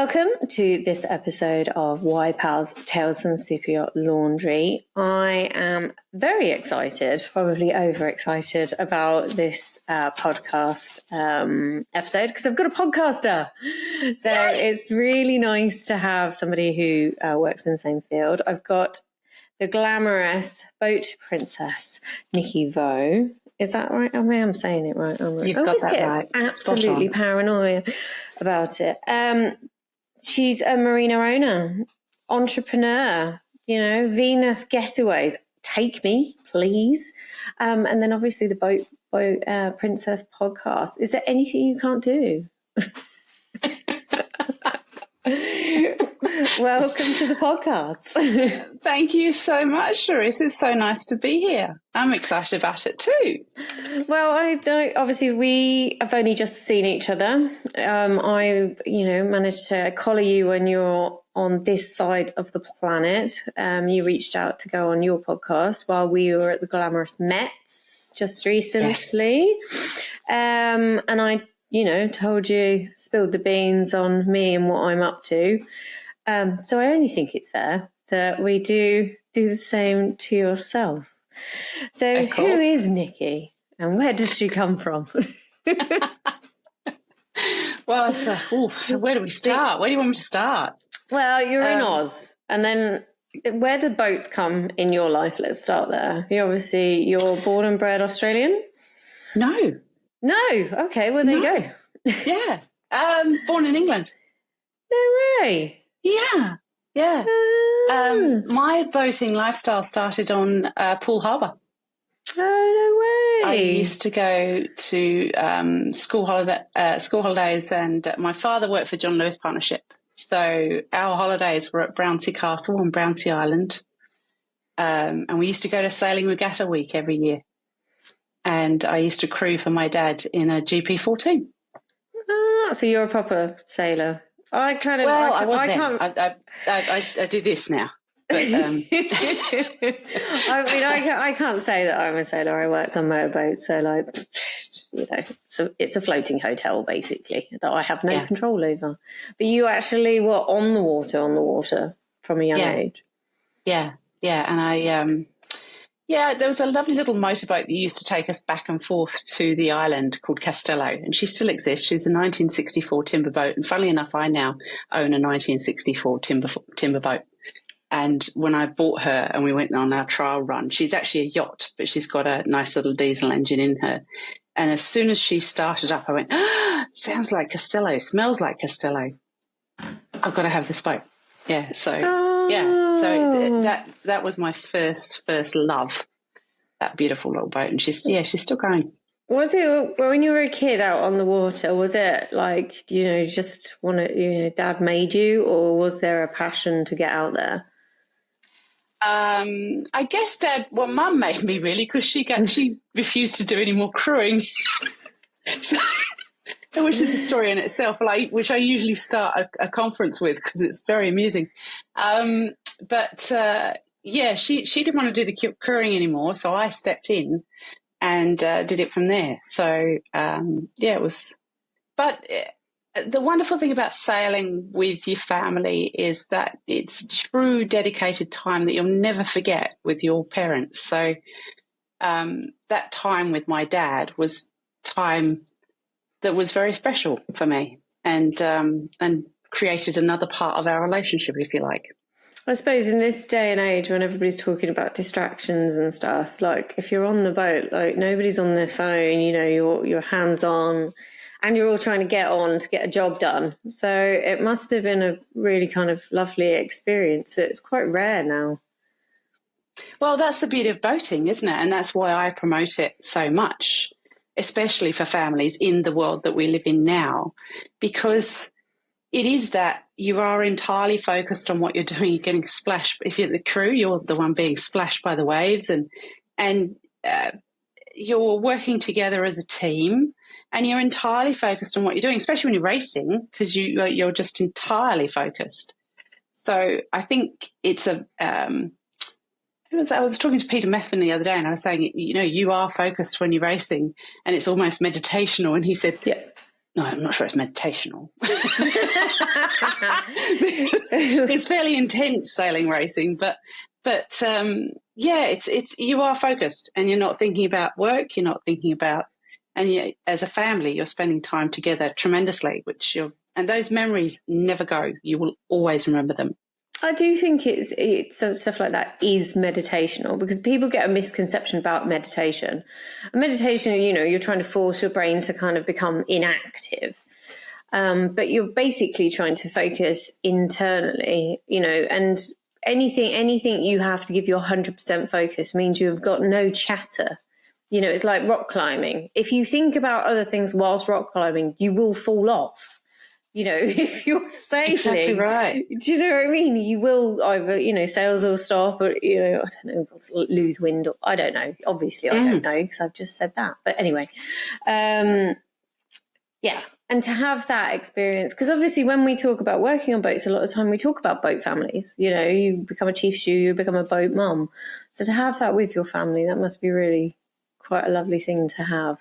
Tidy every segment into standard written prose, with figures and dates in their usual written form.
Welcome to this episode of Why Pals Tales from Superyacht Laundry. I am very excited, probably overexcited about this podcast episode because I've got a podcaster. So it's really nice to have somebody who works in the same field. I've got the glamorous boat princess, Nicky Vaux. Is that right? I mean, I'm saying it right. You've got that right. Absolutely paranoia about it. She's a marina owner, entrepreneur, Venus Getaways. Take me, please. And then obviously the Boat Princess podcast. Is there anything you can't do? Welcome to the podcast. Thank you so much, Cherise. It's so nice to be here. I'm excited about it too. Well, I don't. Obviously, we have only just seen each other. I, managed to collar you when you're on this side of the planet. You reached out to go on your podcast while we were at the glamorous Mets just recently. Yes. And I, told you, spilled the beans on me and what I'm up to. So I only think it's fair that we do the same to yourself. So cool. Who is Nicky and where does she come from? Well, where do we start? Where do you want me to start? Well, you're in Oz, and then where did boats come in your life? Let's start there. You're born and bred Australian? No. Okay, well, there you go. Yeah. Born in England. No way. Yeah. My boating lifestyle started on Poole Harbour. Oh, no way. I used to go to school holidays, and my father worked for John Lewis Partnership. So our holidays were at Brownsea Castle on Brownsea Island. And we used to go to Sailing Regatta Week every year. And I used to crew for my dad in a GP14. Oh, so you're a proper sailor. I do this now. But, I can't say that I'm a sailor. I worked on motorboats, so it's a floating hotel basically that I have no control over. But you actually were on the water from a young age. Yeah, and there was a lovely little motorboat that used to take us back and forth to the island called Castello, and she still exists. She's a 1964 timber boat, and funnily enough, I now own a 1964 timber boat. And when I bought her and we went on our trial run, she's actually a yacht, but she's got a nice little diesel engine in her. And as soon as she started up, I went, sounds like Castello, smells like Castello. I've got to have this boat. Yeah, so that was my first love, that beautiful little boat, and she's still going. Was it when you were a kid out on the water? Was it like just Dad made you, or was there a passion to get out there? I guess Mum made me really, because she refused to do any more crewing. So. Which is a story in itself, which I usually start a conference with because it's very amusing. She didn't want to do the crewing anymore, so I stepped in and did it from there. So, it was. But the wonderful thing about sailing with your family is that it's true dedicated time that you'll never forget with your parents. So that time with my dad was time that was very special for me, and created another part of our relationship, if you like. I suppose in this day and age when everybody's talking about distractions and stuff, like if you're on the boat, like nobody's on their phone, you're hands on and you're all trying to get on to get a job done. So it must have been a really kind of lovely experience. It's quite rare now. Well, that's the beauty of boating, isn't it? And that's why I promote it so much, especially for families in the world that we live in now, because it is that you are entirely focused on what you're doing. You're getting splashed. If you're the crew, you're the one being splashed by the waves, and you're working together as a team, and you're entirely focused on what you're doing, especially when you're racing, because you're just entirely focused. So I think it's I was talking to Peter Methven the other day, and I was saying, you are focused when you're racing, and it's almost meditational. And he said, No, I'm not sure it's meditational. It's fairly intense sailing racing, but yeah, it's you are focused and you're not thinking about work. You're not thinking about, and as a family, you're spending time together tremendously, and those memories never go. You will always remember them. I do think it's stuff like that is meditational, because people get a misconception about meditation. Meditation, you're trying to force your brain to kind of become inactive. But you're basically trying to focus internally, and anything you have to give your 100% focus means you've got no chatter. It's like rock climbing. If you think about other things whilst rock climbing, you will fall off. If you're sailing, exactly right. Do you know what I mean? You will either, sails will stop, or, I don't know, lose wind, or I don't know. Obviously, I don't know, because I've just said that. But anyway, yeah. And to have that experience, because obviously when we talk about working on boats, a lot of the time we talk about boat families. You become a chief stew, you become a boat mum. So to have that with your family, that must be really quite a lovely thing to have.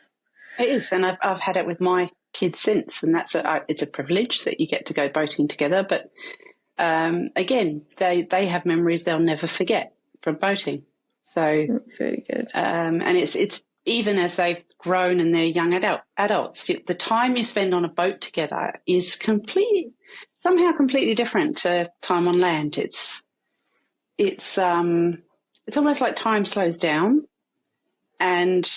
It is, and I've had it with my kids since, and it's a privilege that you get to go boating together. But again, they have memories they'll never forget from boating. So that's really good. And it's even as they've grown and they're young adults, the time you spend on a boat together is somehow completely different to time on land. It's almost like time slows down, and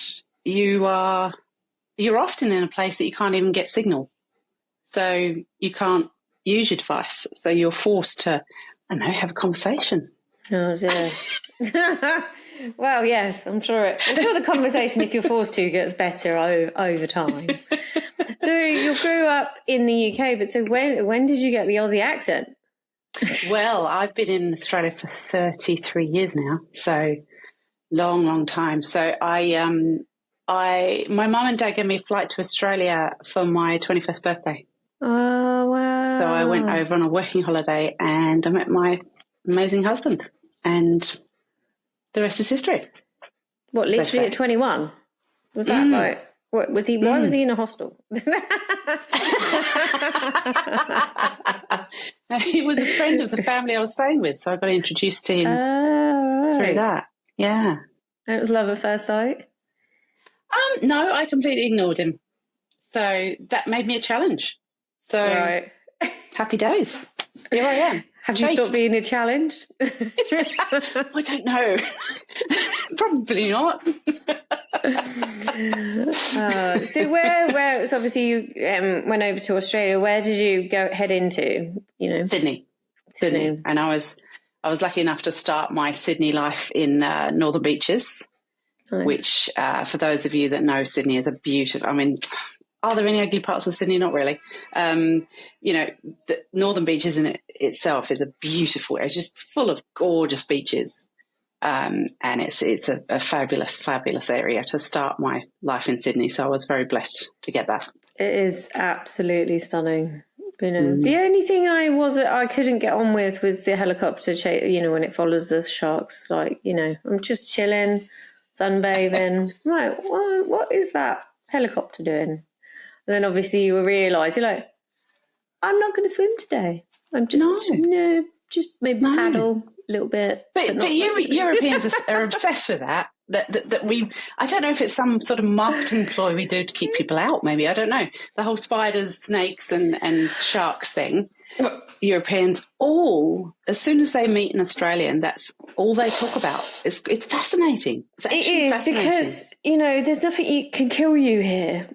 you're often in a place that you can't even get signal. So you can't use your device. So you're forced to, have a conversation. Oh, dear. Well, yes, I'm sure the conversation, if you're forced to, gets better over time. So you grew up in the UK, but so when did you get the Aussie accent? Well, I've been in Australia for 33 years now, so long time. So my mum and dad gave me a flight to Australia for my 21st birthday. Oh, wow. So I went over on a working holiday and I met my amazing husband, and the rest is history. What, literally at 21? Was that like, what was he, why was he in a hostel? No, he was a friend of the family I was staying with, so I got introduced to him through that. Yeah. And it was love at first sight? No, I completely ignored him. So that made me a challenge. So happy days. Here I am. Have you stopped being a challenge? I don't know. Probably not. So where? So obviously you went over to Australia. Where did you head into? Sydney. And I was lucky enough to start my Sydney life in Northern Beaches. Nice. Which, for those of you that know, Sydney is a beautiful, are there any ugly parts of Sydney? Not really. The Northern Beaches in itself is a beautiful, it's just full of gorgeous beaches. And it's a fabulous area to start my life in Sydney. So I was very blessed to get that. It is absolutely stunning. The only thing I couldn't get on with was the helicopter chase, when it follows the sharks. Like, I'm just chilling, sunbathing. Right, what is that helicopter doing? And then obviously you realise, you're like, I'm not going to swim today. I'm just, just maybe paddle a little bit. But Europeans are obsessed with that. That we, I don't know if it's some sort of marketing ploy we do to keep people out, maybe. I don't know. The whole spiders, snakes and sharks thing. Europeans as soon as they meet an Australian, that's all they talk about. It's fascinating. It is fascinating. Because, there's nothing can kill you here.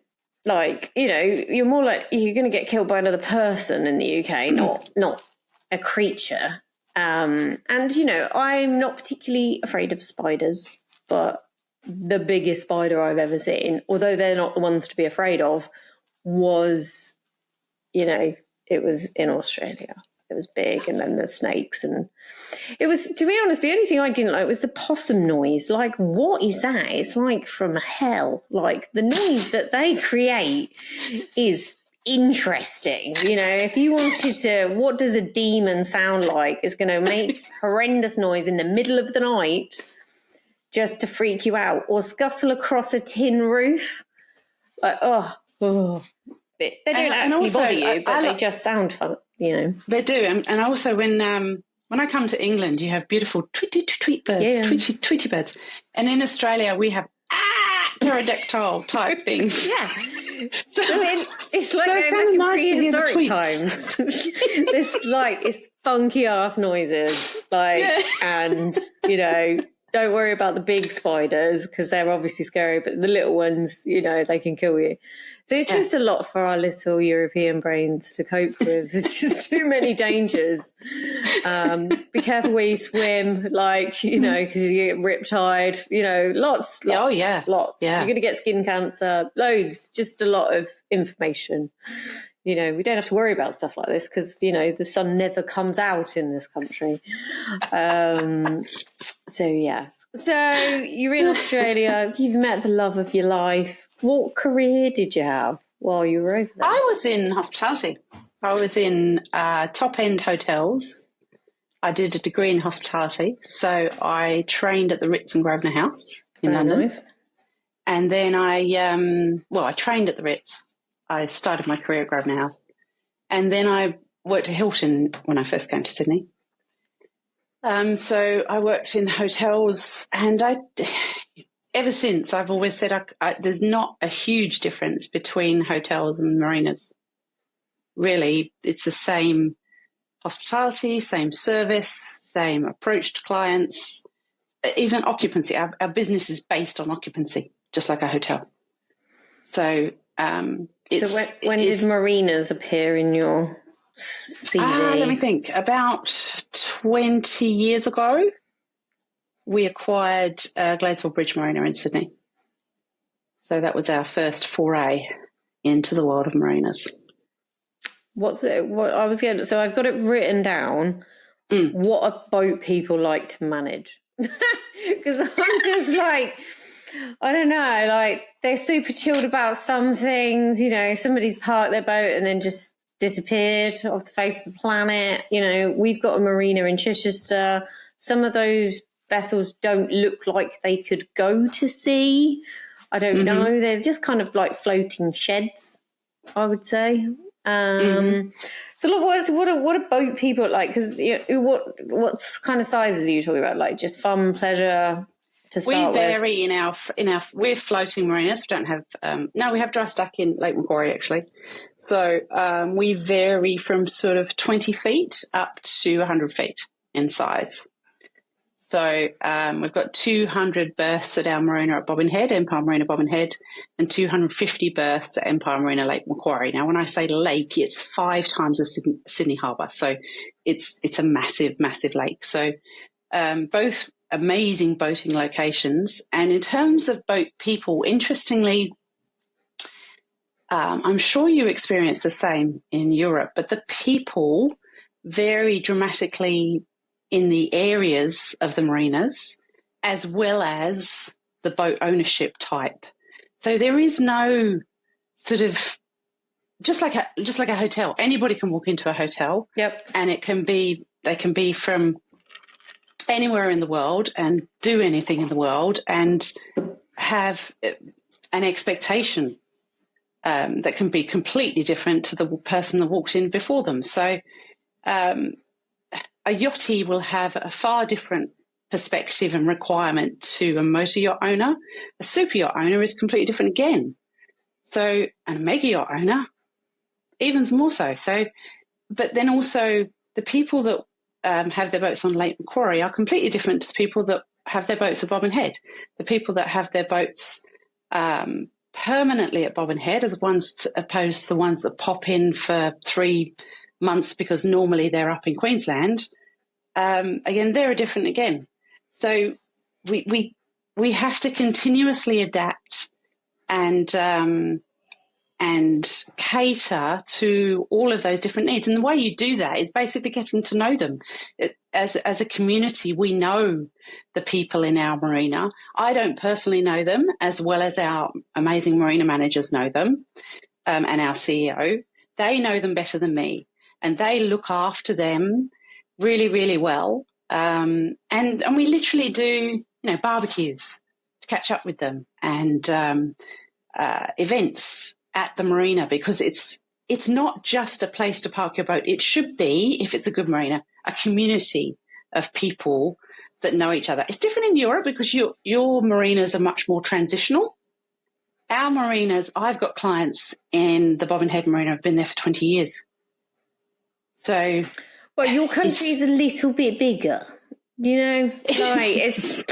Like, you're more like you're going to get killed by another person in the UK, not a creature. And, I'm not particularly afraid of spiders, but the biggest spider I've ever seen, although they're not the ones to be afraid of, was, it was in Australia. It was big, and then the snakes, and it was, to be honest, the only thing I didn't like was the possum noise. Like, what is that? It's like from hell. Like, the noise that they create is interesting. If you wanted to, what does a demon sound like? It's going to make horrendous noise in the middle of the night just to freak you out, or scuttle across a tin roof. Like, But they don't And actually also, bother you, but they like, just sound fun, They do. And also when I come to England, you have beautiful tweet birds, tweety birds. And in Australia, we have pterodactyl type things. Yeah. So it's like they're kind of back in nice to hear the prehistoric tweets. times. It's funky ass noises, and don't worry about the big spiders because they're obviously scary, but the little ones, they can kill you. So it's just a lot for our little European brains to cope with. There's just too many dangers. Be careful where you swim, because you get riptide, lots. Oh, yeah. Lots. Yeah. You're going to get skin cancer, loads, just a lot of information. We don't have to worry about stuff like this because, the sun never comes out in this country. So, yes. So you're in Australia. You've met the love of your life. What career did you have while you were over there? I was in hospitality. I was in top-end hotels. I did a degree in hospitality. So I trained at the Ritz and Grosvenor House in London. Nice. And then I trained at the Ritz. I started my career at Grosvenor House. And then I worked at Hilton when I first came to Sydney. So I worked in hotels, and ever since I've always said there's not a huge difference between hotels and marinas. Really, it's the same hospitality, same service, same approach to clients, even occupancy. Our business is based on occupancy, just like a hotel. So when did marinas appear in your CV? Let me think. About 20 years ago, we acquired Gladesville Bridge Marina in Sydney. So that was our first foray into the world of marinas. So I've got it written down. What a boat people like to manage. Because I'm just I don't know, they're super chilled about some things, somebody's parked their boat and then just disappeared off the face of the planet. We've got a marina in Chichester. Some of those vessels don't look like they could go to sea. I don't know. They're just kind of like floating sheds, I would say. So look, what are boat people like? Because what kind of sizes are you talking about? Like just fun, pleasure to start with? We vary in our we're floating marinas. We don't have we have dry stack in Lake Macquarie actually. So we vary from sort of 20 feet up to 100 feet in size. So we've got 200 berths at our marina at Bobbin Head, Empire Marina Bobbin Head, and 250 berths at Empire Marina Lake Macquarie. Now, when I say lake, it's 5 times the Sydney Harbour. So it's a massive, massive lake. So both amazing boating locations. And in terms of boat people, interestingly, I'm sure you experience the same in Europe, but the people vary dramatically in the areas of the marinas as well as the boat ownership type. So there is no sort of just like a hotel. Anybody can walk into a hotel. Yep. And they can be from anywhere in the world and do anything in the world and have an expectation that can be completely different to the person that walked in before them. So a yachtie will have a far different perspective and requirement to a motor yacht owner. A super yacht owner is completely different again. So, and a mega yacht owner, even more so. So, but then also the people that have their boats on Lake Macquarie are completely different to the people that have their boats at Bobbin Head. The people that have their boats permanently at Bobbin Head as opposed to the ones that pop in for 3 months because normally they're up in Queensland. Again, they're different again. So we have to continuously adapt and cater to all of those different needs. And the way you do that is basically getting to know them. As a community, we know the people in our marina. I don't personally know them as well as our amazing marina managers know them, and our CEO. They know them better than me, and they look after them really, really well. And we literally do, barbecues to catch up with them and events at the marina, because it's not just a place to park your boat. It should be, if it's a good marina, a community of people that know each other. It's different in Europe because your marinas are much more transitional. Our marinas, I've got clients in the Bobbin Head Marina, I've been there for 20 years. So, well, your country's a little bit bigger, you know, like it's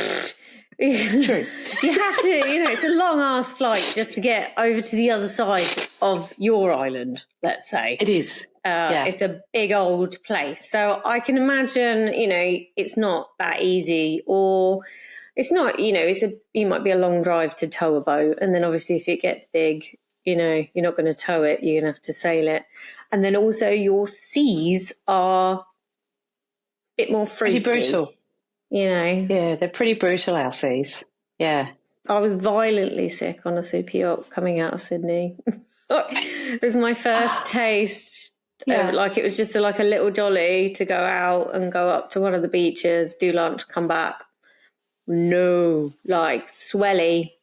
true. You have to, you know, it's a long ass flight just to get over to the other side of your island, let's say. It is. Yeah. It's a big old place. So I can imagine, you know, it's not that easy, or it's not, you know, it might be a long drive to tow a boat. And then obviously if it gets big, you know, you're not going to tow it, you're going to have to sail it. And then also your seas are a bit more fruity. Pretty brutal. You know. Yeah, they're pretty brutal, our seas. Yeah. I was violently sick on a super yacht coming out of Sydney. It was my first taste. Yeah. Like it was just like a little jolly to go out and go up to one of the beaches, do lunch, come back. No, like swelly,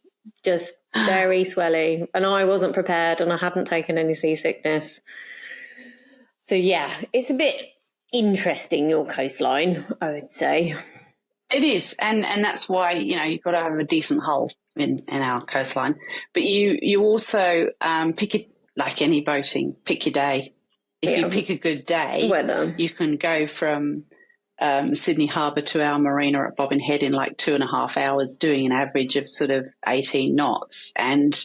just very swelly. And I wasn't prepared and I hadn't taken any seasickness. So yeah, it's a bit interesting, your coastline, I would say. It is, and that's why, you know, you've got to have a decent hull in our coastline. But you also pick it, like any boating, pick your day. If you pick a good day, weather, you can go from Sydney Harbour to our marina at Bobbin Head in like 2.5 hours, doing an average of sort of 18 knots, and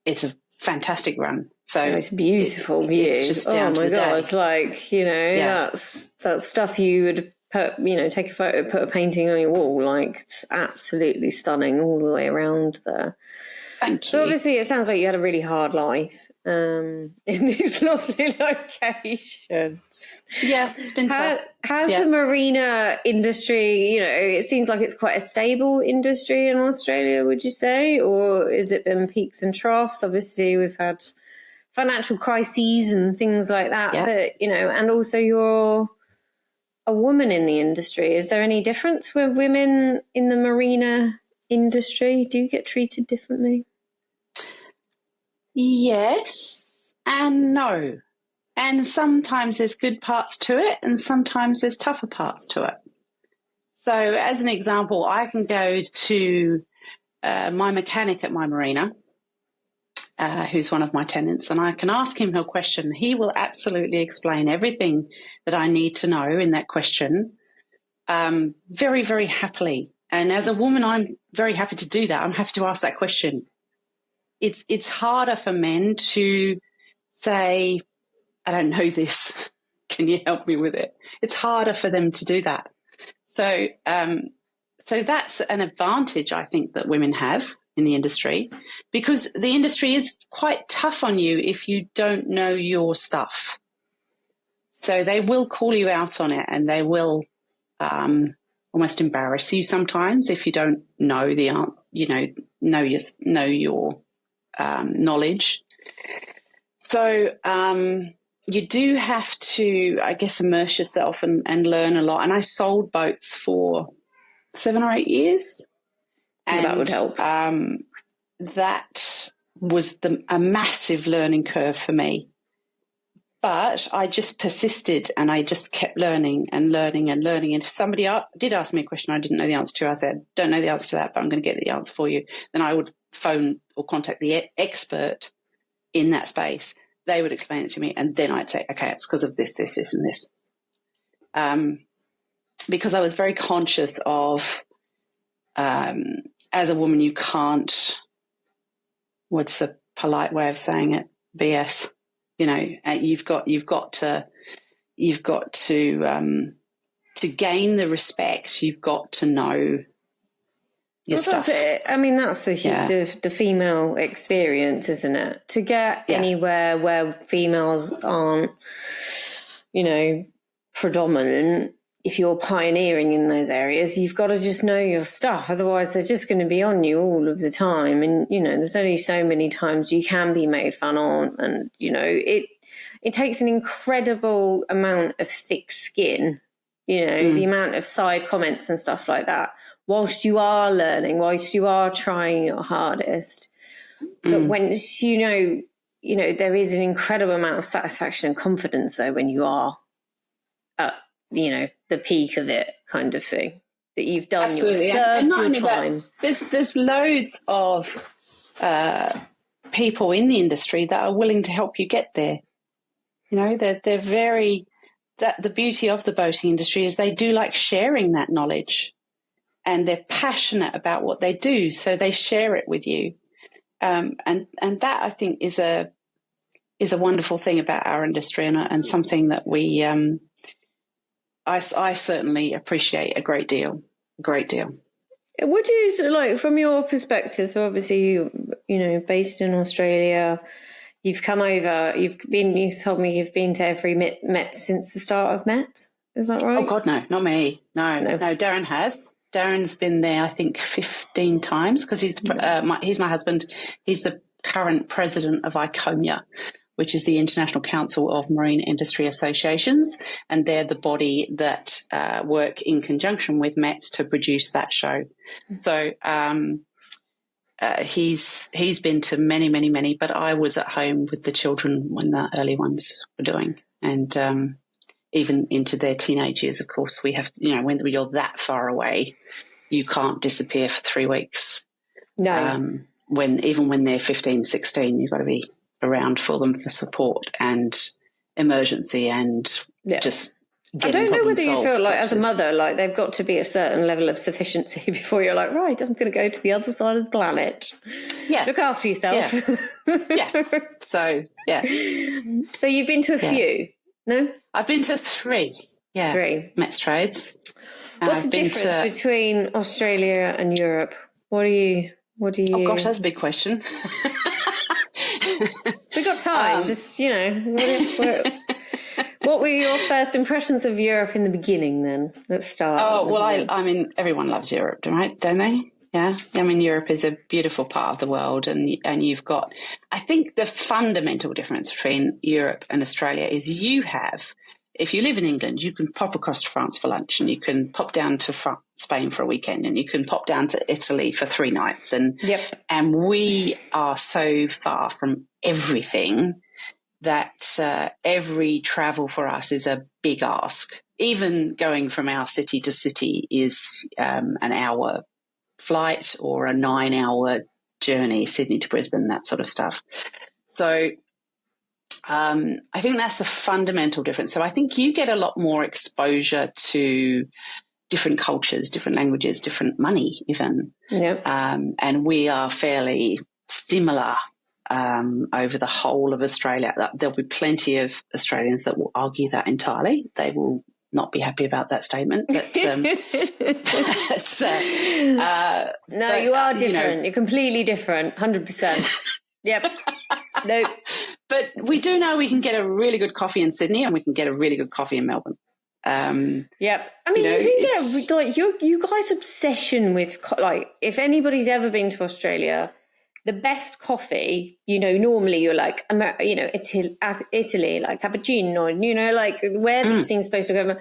it's a fantastic run. So it's a beautiful view. It's just down to the day. It's like, you know, that's stuff you would put, you know, take a photo, put a painting on your wall. Like, it's absolutely stunning all the way around there. Thank you. So obviously it sounds like you had a really hard life in these lovely locations. Yeah, it's been tough. Has the marina industry, you know, it seems like it's quite a stable industry in Australia, would you say? Or has it been peaks and troughs? Obviously we've had financial crises and things like that. Yeah. But, you know, and also you're a woman in the industry. Is there any difference with women in the marina industry? Do you get treated differently? Yes and no. And sometimes there's good parts to it and sometimes there's tougher parts to it. So as an example, I can go to my mechanic at my marina, who's one of my tenants, and I can ask him a question. He will absolutely explain everything that I need to know in that question very, very happily. And as a woman, I'm very happy to do that. I'm happy to ask that question. It's harder for men to say, I don't know this. Can you help me with it? It's harder for them to do that. So that's an advantage, I think, that women have in the industry, because the industry is quite tough on you if you don't know your stuff. So they will call you out on it, and they will almost embarrass you sometimes if you don't know the know your knowledge. So you do have to, I guess, immerse yourself and learn a lot. And I sold boats for 7 or 8 years. And that would help. That was a massive learning curve for me. But I just persisted and I just kept learning and learning and learning. And if somebody did ask me a question I didn't know the answer to, I said, don't know the answer to that, but I'm going to get the answer for you. Then I would phone or contact the expert in that space. They would explain it to me. And then I'd say, okay, it's because of this, this, this, and this. Because I was very conscious of, as a woman, you can't, what's the polite way of saying it? BS. You know, you've got to gain the respect. You've got to know your stuff. That's it. I mean, that's the female experience, isn't it? To get anywhere where females aren't, you know, predominant. If you're pioneering in those areas, you've got to just know your stuff. Otherwise, they're just going to be on you all of the time. And, you know, there's only so many times you can be made fun of. And, you know, it takes an incredible amount of thick skin, you know, the amount of side comments and stuff like that, whilst you are learning, whilst you are trying your hardest. But once, you know, there is an incredible amount of satisfaction and confidence though when you are at, the peak of it, kind of thing, that you've done. Absolutely. You've served and not your only time. That, there's loads of people in the industry that are willing to help you get there. They're very, that the beauty of the boating industry is they do like sharing that knowledge, and they're passionate about what they do, so they share it with you. And that, I think, is a wonderful thing about our industry, and something that we I certainly appreciate a great deal. Would you, from your perspective, so obviously you based in Australia, you've come over, you told me you've been to every Met since the start of Met, is that right? Oh God, no, not me. No, Darren has. Darren's been there, I think, 15 times, because he's my husband. He's the current president of ICOMIA, which is the International Council of Marine Industry Associations, and they're the body that work in conjunction with METS to produce that show. So he's been to many, many, many, but I was at home with the children when the early ones were doing, and even into their teenage years, of course. We have, when you're that far away, you can't disappear for 3 weeks. No. Even when they're 15, 16, you've got to be around for them for support and emergency and just I don't know whether you feel like, as a mother, like they've got to be a certain level of sufficiency before you're like, right, I'm going to go to the other side of the planet. Yeah. Look after yourself. Yeah. So, yeah. So you've been to a few, no? I've been to 3. Yeah. 3. Met's trades. What's the difference between Australia and Europe? What do you... Oh, gosh, that's a big question. We've got time. What were your first impressions of Europe in the beginning then? Let's start. Oh, well, I mean, everyone loves Europe, right? Don't they? Yeah. I mean, Europe is a beautiful part of the world, and you've got, I think the fundamental difference between Europe and Australia is if you live in England, you can pop across to France for lunch, and you can pop down to Spain for a weekend, and you can pop down to Italy for 3 nights. And we are so far from everything that every travel for us is a big ask. Even going from our city to city is an hour flight or a 9-hour journey, Sydney to Brisbane, that sort of stuff. So I think that's the fundamental difference. So I think you get a lot more exposure to different cultures, different languages, different money even. Yep. And we are fairly similar over the whole of Australia. There'll be plenty of Australians that will argue that entirely. They will not be happy about that statement. But, no, you are different. You're completely different, 100%. Yep. Nope. But we do know we can get a really good coffee in Sydney, and we can get a really good coffee in Melbourne. Yep. I mean, you can get you guys' obsession with, if anybody's ever been to Australia, the best coffee, normally you're like, Italy, like cappuccino, like where these things are supposed to go.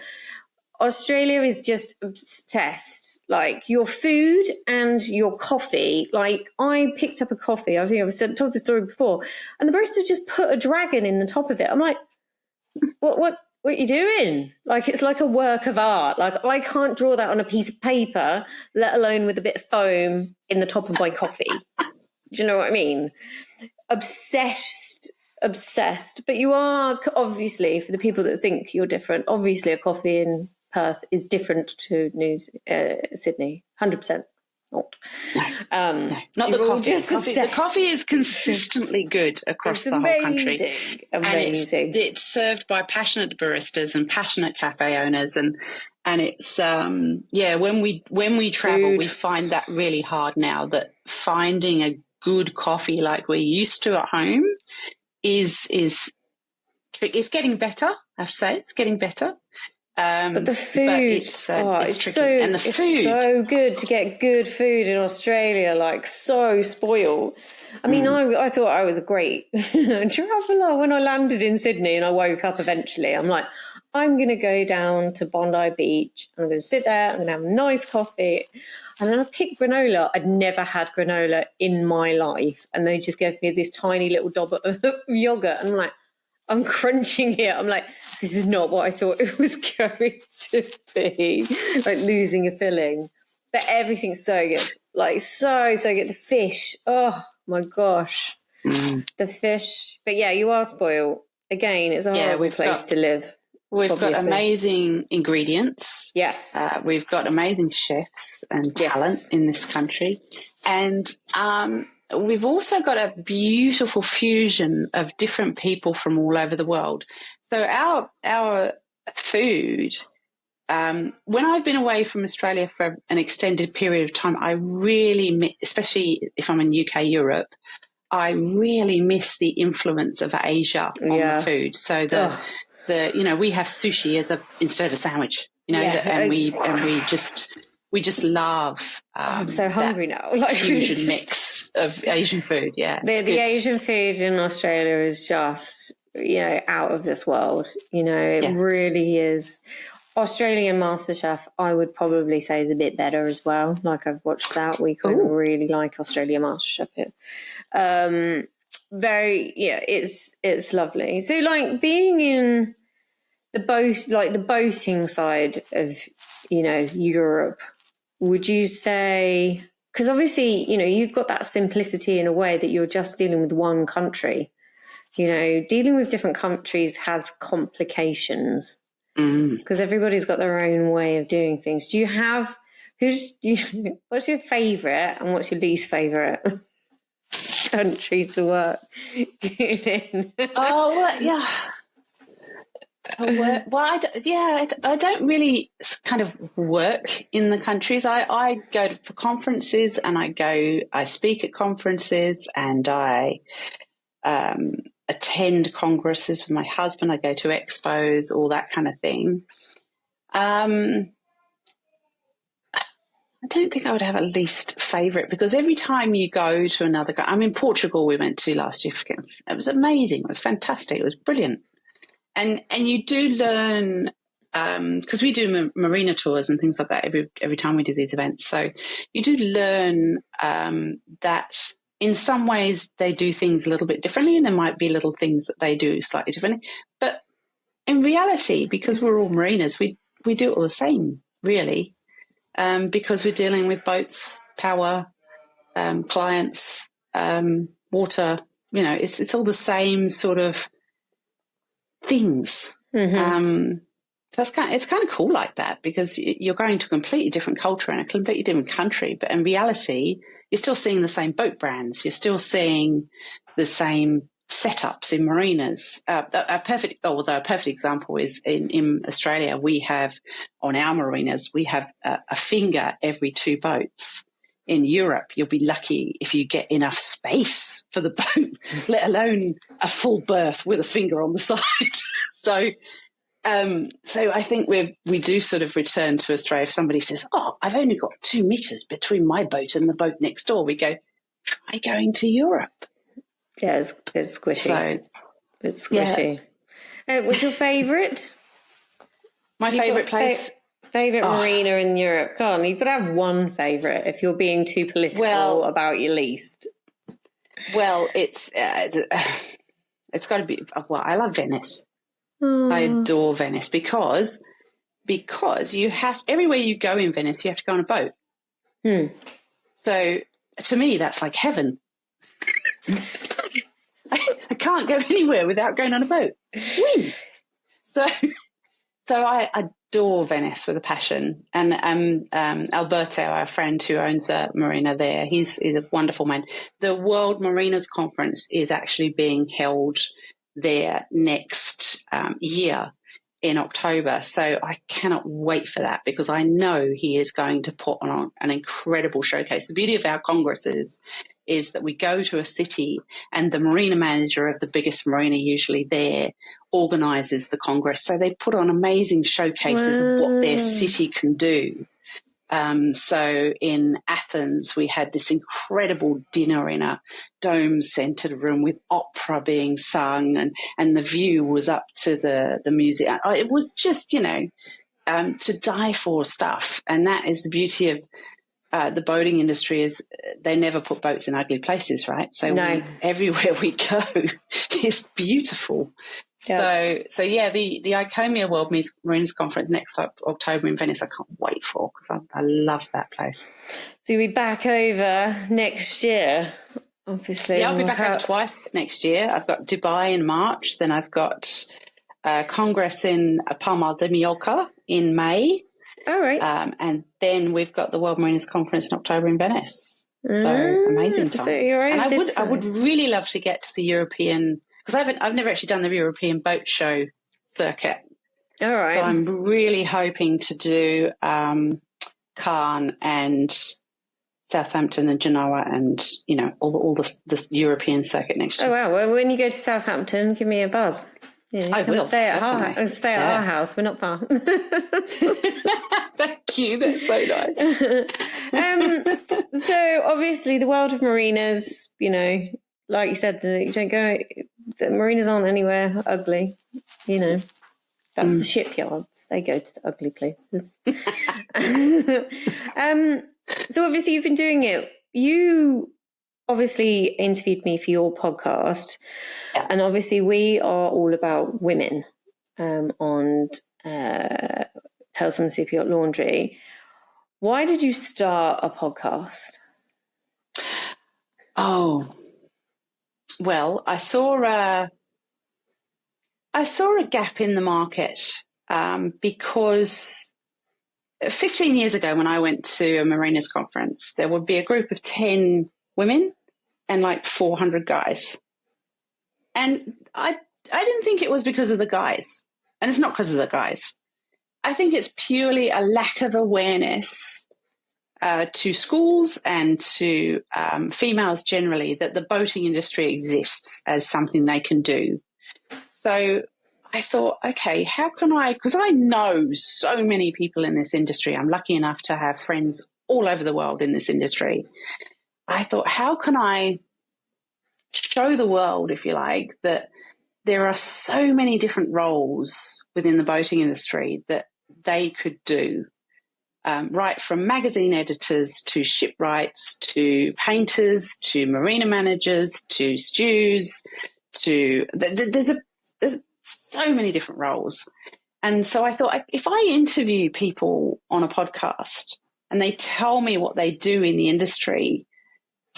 Australia is just obsessed. Like your food and your coffee. Like I picked up a coffee, I think I've told the story before, and the barista just put a dragon in the top of it. I'm like, what are you doing? Like it's like a work of art. Like I can't draw that on a piece of paper, let alone with a bit of foam in the top of my coffee. Do you know what I mean? Obsessed. But you are, obviously, for the people that think you're different, obviously a coffee in Perth is different to Sydney. 100% not. No, not the coffee. The coffee is consistently good across the whole country. Amazing. And it's served by passionate baristas and passionate cafe owners, and it's when we travel, we find that really hard now, that finding a good coffee like we used to at home is getting better. I have to say, it's getting better. But the food, it's tricky. And the food, it's so good to get good food in Australia, like so spoiled. I mean, I thought I was a great traveller when I landed in Sydney and I woke up eventually. I'm like, I'm going to go down to Bondi Beach. I'm going to sit there. I'm going to have a nice coffee. And then I picked granola. I'd never had granola in my life. And they just gave me this tiny little dob of yogurt. And I'm like, I'm crunching it. I'm like, this is not what I thought it was going to be. Like losing a filling. But everything's so good. Like so good. The fish. Oh, my gosh. The fish. But yeah, you are spoiled. Again, it's a horrible place to live. We've obviously. got amazing ingredients. Yes. We've got amazing chefs and talent in this country. And we've also got a beautiful fusion of different people from all over the world. So our food, when I've been away from Australia for an extended period of time, I really, especially if I'm in UK, Europe, I really miss the influence of Asia on the food. So we have sushi instead of a sandwich, and we just love. I'm so hungry now. Like fusion mix of Asian food. Yeah, the Asian food in Australia is just out of this world. It really is. Australian MasterChef, I would probably say, is a bit better as well. Like I've watched that week. I really like Australian MasterChef. It's lovely. So like being in the boating side of, Europe, would you say, because obviously, you've got that simplicity in a way that you're just dealing with one country, dealing with different countries has complications because everybody's got their own way of doing things. Do you have, what's your favourite and what's your least favourite country to work in? I don't really kind of work in the countries. I go for conferences and I speak at conferences and I attend congresses with my husband. I go to expos, all that kind of thing. I don't think I would have a least favourite because every time you go to another, Portugal we went to last year. It was amazing. It was fantastic. It was brilliant. And you do learn, because we do marina tours and things like that every time we do these events. So you do learn that in some ways they do things a little bit differently and there might be little things that they do slightly differently. But in reality, because we're all marinas, we do it all the same, really, because we're dealing with boats, power, clients, water. It's all the same sort of things. So it's kind of cool like that because you're going to a completely different culture and a completely different country, but in reality you're still seeing the same boat brands, you're still seeing the same setups in marinas. A perfect example is in Australia we have on our marinas we have a finger every two boats. In Europe, you'll be lucky if you get enough space for the boat, let alone a full berth with a finger on the side. So I think we do sort of return to Australia. If somebody says, "Oh, I've only got 2 meters between my boat and the boat next door," we go, "Try going to Europe." Yeah, it's squishy. So, it's squishy. What's your favourite? My favourite place. Favourite marina in Europe? Go on, you've got to have one favourite if you're being too political about your least. Well, it's got to be, I love Venice. I adore Venice because you have, everywhere you go in Venice, you have to go on a boat. So to me, that's like heaven. I can't go anywhere without going on a boat. So I adore Venice with a passion. And Alberto, our friend who owns a marina there, he's a wonderful man. The World Marinas Conference is actually being held there next year in October. So I cannot wait for that because I know he is going to put on an incredible showcase. The beauty of our congresses is that we go to a city and the marina manager of the biggest marina usually there organises the congress. So they put on amazing showcases of what their city can do. So in Athens, we had this incredible dinner in a dome-centered room with opera being sung, and the view was up to the music. It was just, to die for stuff. And that is the beauty of the boating industry, is they never put boats in ugly places, right? So everywhere we go is beautiful. Yep. So the ICOMIA World Marinas Conference next October in Venice, I can't wait for, because I love that place. So you'll be back over next year, obviously. Yeah, I'll be back over twice next year. I've got Dubai in March, then I've got Congress in Palma de Mallorca in May. All right. And then we've got the World Marinas Conference in October in Venice. So amazing times. So you're and I would really love to get to the European, because I've never actually done the European boat show circuit. All right. So I'm really hoping to do Cannes and Southampton and Genoa and, all the European circuit next year. Oh, wow. Well, when you go to Southampton, give me a buzz. I will. Stay at our house. We're not far. Thank you. That's so nice. So obviously the world of marinas, like you said, you don't go, the marinas aren't anywhere ugly, that's the shipyards. They go to the ugly places. So obviously you've been doing it. You obviously interviewed me for your podcast, and obviously we are all about women on Tales from the Superyacht Laundry. Why did you start a podcast? Oh, well, I saw a gap in the market because 15 years ago, when I went to a marinas conference, there would be a group of 10 women and like 400 guys. And I didn't think it was because of the guys. And it's not because of the guys. I think it's purely a lack of awareness to schools and to females generally that the boating industry exists as something they can do. So I thought, okay, how can I, because I know so many people in this industry. I'm lucky enough to have friends all over the world in this industry. I thought, how can I show the world, if you like, that there are so many different roles within the boating industry that they could do, right from magazine editors to shipwrights to painters to marina managers to stews to there's so many different roles. And so I thought, if I interview people on a podcast and they tell me what they do in the industry,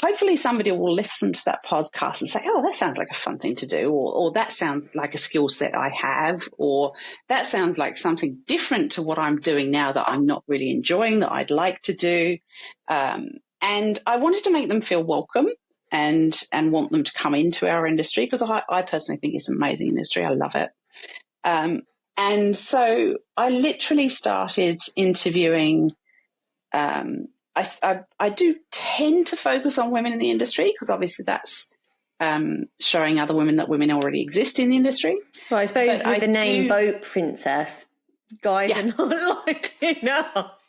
hopefully somebody will listen to that podcast and say, oh, that sounds like a fun thing to do, or that sounds like a skill set I have, or that sounds like something different to what I'm doing now that I'm not really enjoying, that I'd like to do. And I wanted to make them feel welcome and want them to come into our industry, because I personally think it's an amazing industry. I love it. And so I literally started interviewing. I do tend to focus on women in the industry, because obviously that's showing other women that women already exist in the industry. Well, I suppose with the name Boat Princess, guys are not like,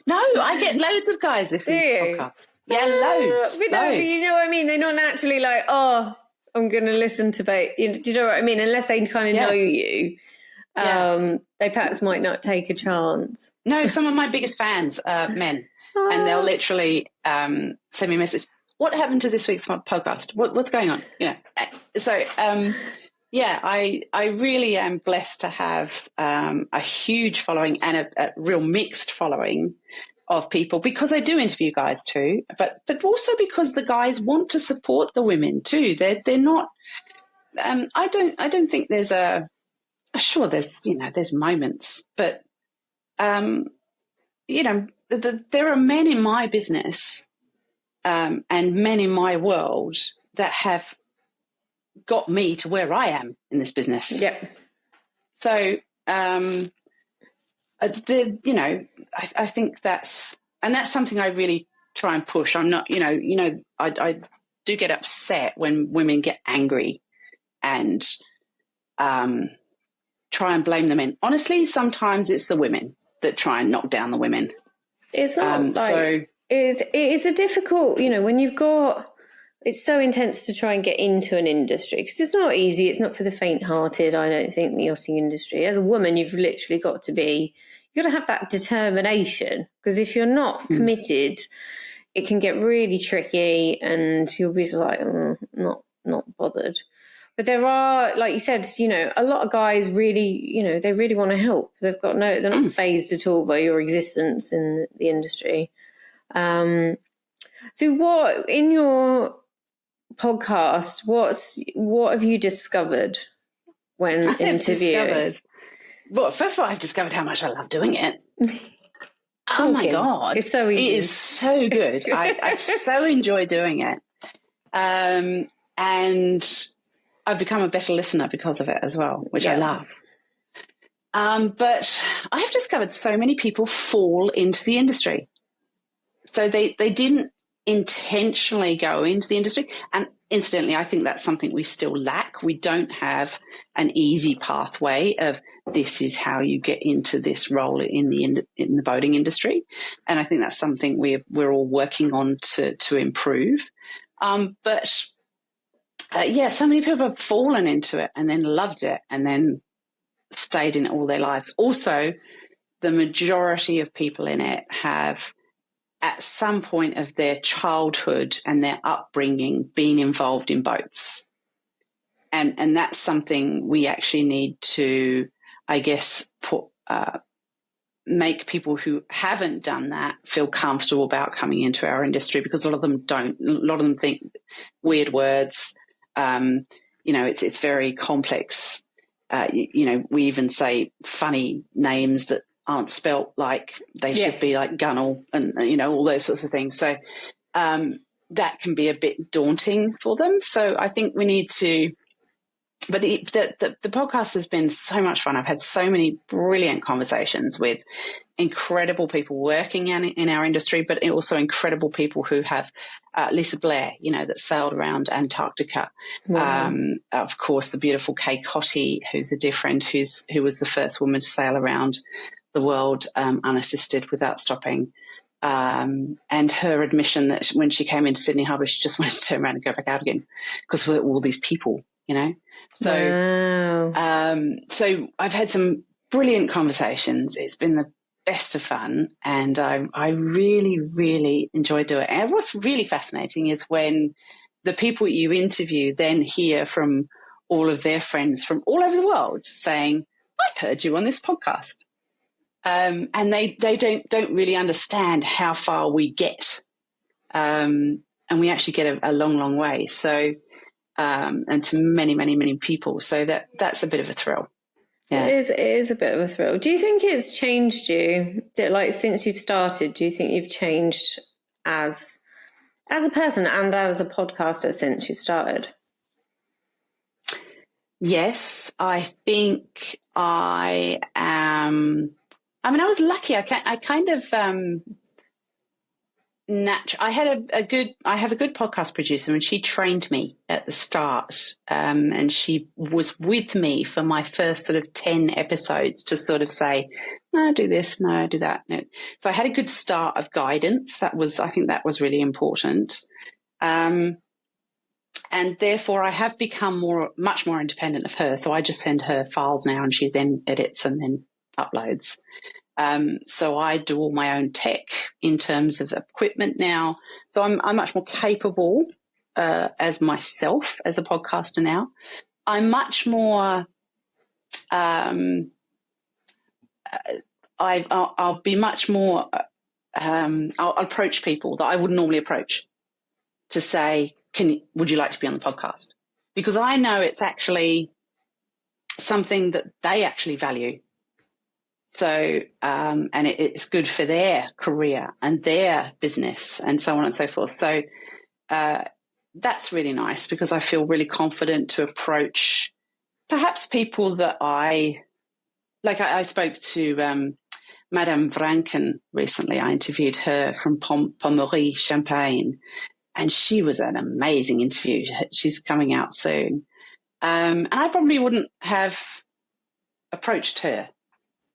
No, I get loads of guys listening to podcasts. Yeah, loads. But you know what I mean? They're not naturally like, oh, I'm going to listen to boat. Do you know what I mean? Unless they kind of know you. They perhaps might not take a chance. No, some of my biggest fans are men. And they'll literally send me a message. What happened to this week's podcast? What's going on? So I really am blessed to have a huge following and a real mixed following of people, because I do interview guys too, but also because the guys want to support the women too. They're not. I don't think there's sure there's there's moments, but there are men in my business and men in my world that have got me to where I am in this business. Yeah. So, I think that's something I really try and push. I'm not, I do get upset when women get angry and try and blame the men. Honestly, sometimes it's the women that try and knock down the women. It's not it is a difficult, when you've got, it's so intense to try and get into an industry because it's not easy. It's not for the faint-hearted, I don't think, the yachting industry. As a woman, you've literally got to have that determination, because if you're not committed, it can get really tricky and you'll be just like, not bothered. But there are, like you said, a lot of guys really, they really want to help. They're not fazed at all by your existence in the industry. So what, in your podcast, what have you discovered when interviewing? Well, first of all, I've discovered how much I love doing it. Oh my God. It's so easy. It is so good. I so enjoy doing it. And I've become a better listener because of it as well, which I love. But I have discovered so many people fall into the industry. So they didn't intentionally go into the industry. And incidentally, I think that's something we still lack. We don't have an easy pathway of this is how you get into this role in the boating industry. And I think that's something we're all working on to improve. But so many people have fallen into it and then loved it and then stayed in it all their lives. Also, the majority of people in it have, at some point of their childhood and their upbringing, been involved in boats. And that's something we actually need to, I guess, make people who haven't done that feel comfortable about coming into our industry, because a lot of them don't. A lot of them think weird words. It's very complex. We even say funny names that aren't spelt like they should be, like gunnel and, all those sorts of things. So that can be a bit daunting for them. So I think we need to, but the podcast has been so much fun. I've had so many brilliant conversations with incredible people working in our industry, but also incredible people who have, Lisa Blair, that sailed around Antarctica. Wow. Of course, the beautiful Kay Cotty, who's a dear friend, who was the first woman to sail around the world unassisted without stopping. And her admission that when she came into Sydney Harbour, she just wanted to turn around and go back out again because of all these people, So, wow. So I've had some brilliant conversations. It's been the best of fun, and I really, really enjoy doing it. And what's really fascinating is when the people you interview then hear from all of their friends from all over the world saying, "I heard you on this podcast," and they don't really understand how far we get, and we actually get a long, long way. So, and to many, many, many people. So that's a bit of a thrill. Yeah. It is a bit of a thrill. Do you think it's changed you? Like, since you've started, do you think you've changed as a person and as a podcaster since you've started? Yes, I think I am. I mean, I was lucky. I kind of I have a good podcast producer, and she trained me at the start, and she was with me for my first sort of 10 episodes to sort of say, no, do this, no, do that. No. So I had a good start of guidance. I think that was really important. And therefore I have become much more independent of her. So I just send her files now, and she then edits and then uploads. So I do all my own tech in terms of equipment now. So I'm much more capable as myself as a podcaster now. I'm much more. I'll be much more. I'll approach people that I wouldn't normally approach to say, would you like to be on the podcast? Because I know it's actually something that they actually value. So, and it's good for their career and their business and so on and so forth. So that's really nice, because I feel really confident to approach perhaps people that I spoke to Madame Vranken recently. I interviewed her from Pommery, Champagne, and she was an amazing interview. She's coming out soon. And I probably wouldn't have approached her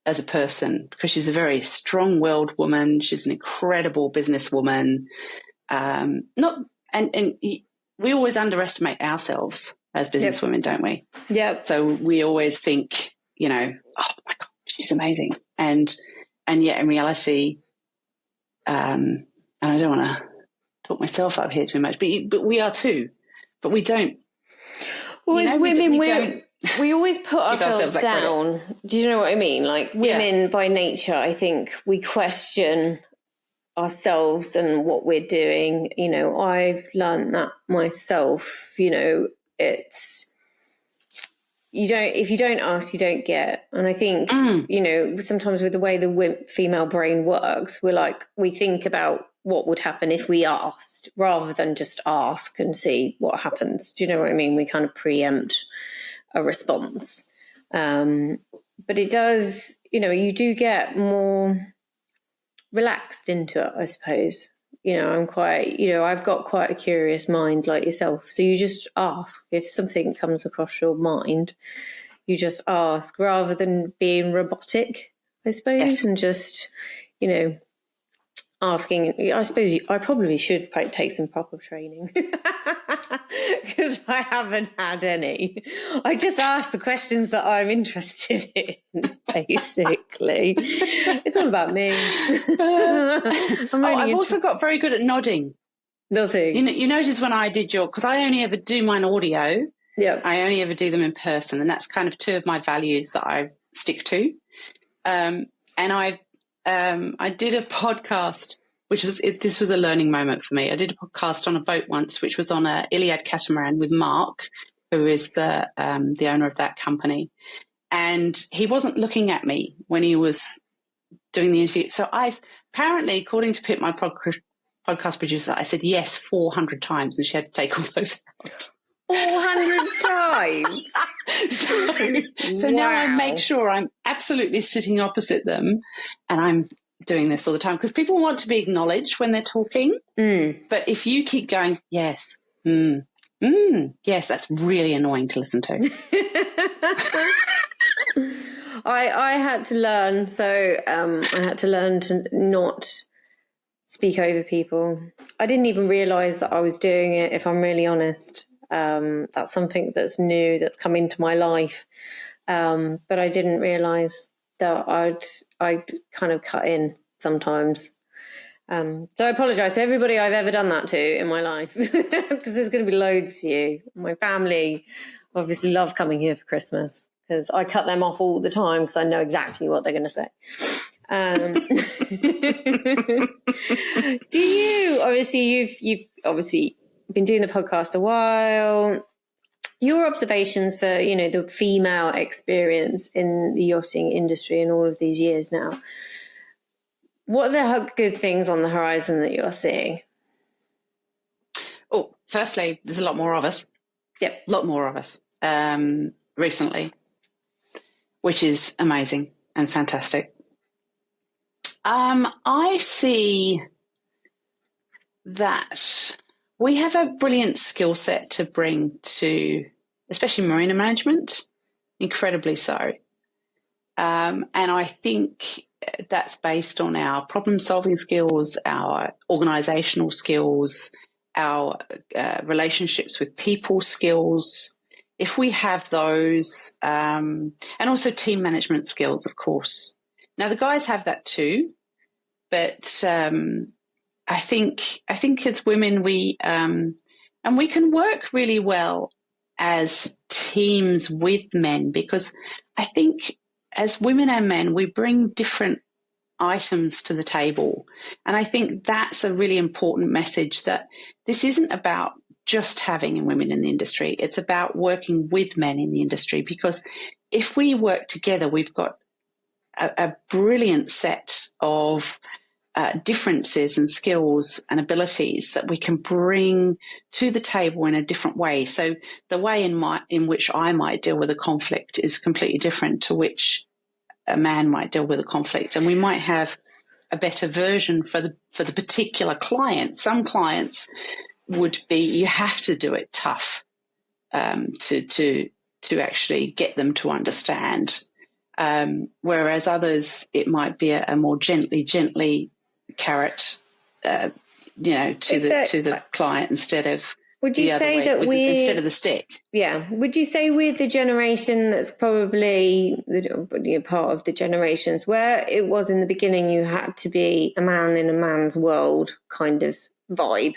as a person, because she's a very strong-willed woman. She's an incredible businesswoman. We always underestimate ourselves as businesswomen, don't we? Yeah. So we always think, oh my God, she's amazing. And yet in reality, and I don't want to talk myself up here too much, but we are too. But we don't. Well, as women, we always put ourselves down. Do you know what I mean? Like women by nature, I think we question ourselves and what we're doing. I've learned that myself. It's if you don't ask, you don't get. And I think sometimes with the way the female brain works, we think about what would happen if we asked rather than just ask and see what happens. Do you know what I mean? We kind of preempt a response. But it does, you do get more relaxed into it, I suppose. I'm quite, I've got quite a curious mind like yourself. So you just ask if something comes across your mind, you just ask rather than being robotic, I suppose, yes. And just, asking. I suppose I probably should take some proper training because I haven't had any. I just ask the questions that I'm interested in, basically. It's all about me. I've also got very good at nodding. Nodding. You notice when I did because I only ever do mine audio. Yeah. I only ever do them in person, and that's kind of two of my values that I stick to. And I did a podcast, this was a learning moment for me. I did a podcast on a boat once, which was on a Iliad catamaran with Mark, who is the owner of that company. And he wasn't looking at me when he was doing the interview. So apparently, according to Pip, my podcast producer, I said yes 400 times, and she had to take all those out. 400 times? So now I make sure I'm absolutely sitting opposite them, and I'm doing this all the time because people want to be acknowledged when they're talking. But if you keep going, yes, yes, that's really annoying to listen to. I had to learn. So I had to learn to not speak over people. I didn't even realise that I was doing it, if I'm really honest. That's something that's new, that's come into my life. But I didn't realise that I'd kind of cut in sometimes. So I apologise to everybody I've ever done that to in my life, because there's going to be loads for you. My family obviously love coming here for Christmas because I cut them off all the time because I know exactly what they're going to say. Do you, obviously, you've obviously been doing the podcast a while. Your observations for, the female experience in the yachting industry in all of these years now, what are the good things on the horizon that you're seeing? Oh, firstly, there's a lot more of us. Yep. A lot more of us recently, which is amazing and fantastic. I see that we have a brilliant skill set to bring to, especially marina management, incredibly so. And I think that's based on our problem-solving skills, our organisational skills, our relationships with people skills. If we have those, and also team management skills, of course. Now, the guys have that too, but I think as women we can work really well as teams with men, because I think as women and men we bring different items to the table, and I think that's a really important message, that this isn't about just having women in the industry, it's about working with men in the industry, because if we work together we've got a brilliant set of differences and skills and abilities that we can bring to the table in a different way. So the way in which I might deal with a conflict is completely different to which a man might deal with a conflict, and we might have a better version for the particular client. Some clients would be you have to do it tough to actually get them to understand. Whereas others, it might be a more gently carrot, to the client instead of would you say that instead of the stick. Yeah. Would you say we're the generation that's probably part of the generations where it was in the beginning you had to be a man in a man's world kind of vibe?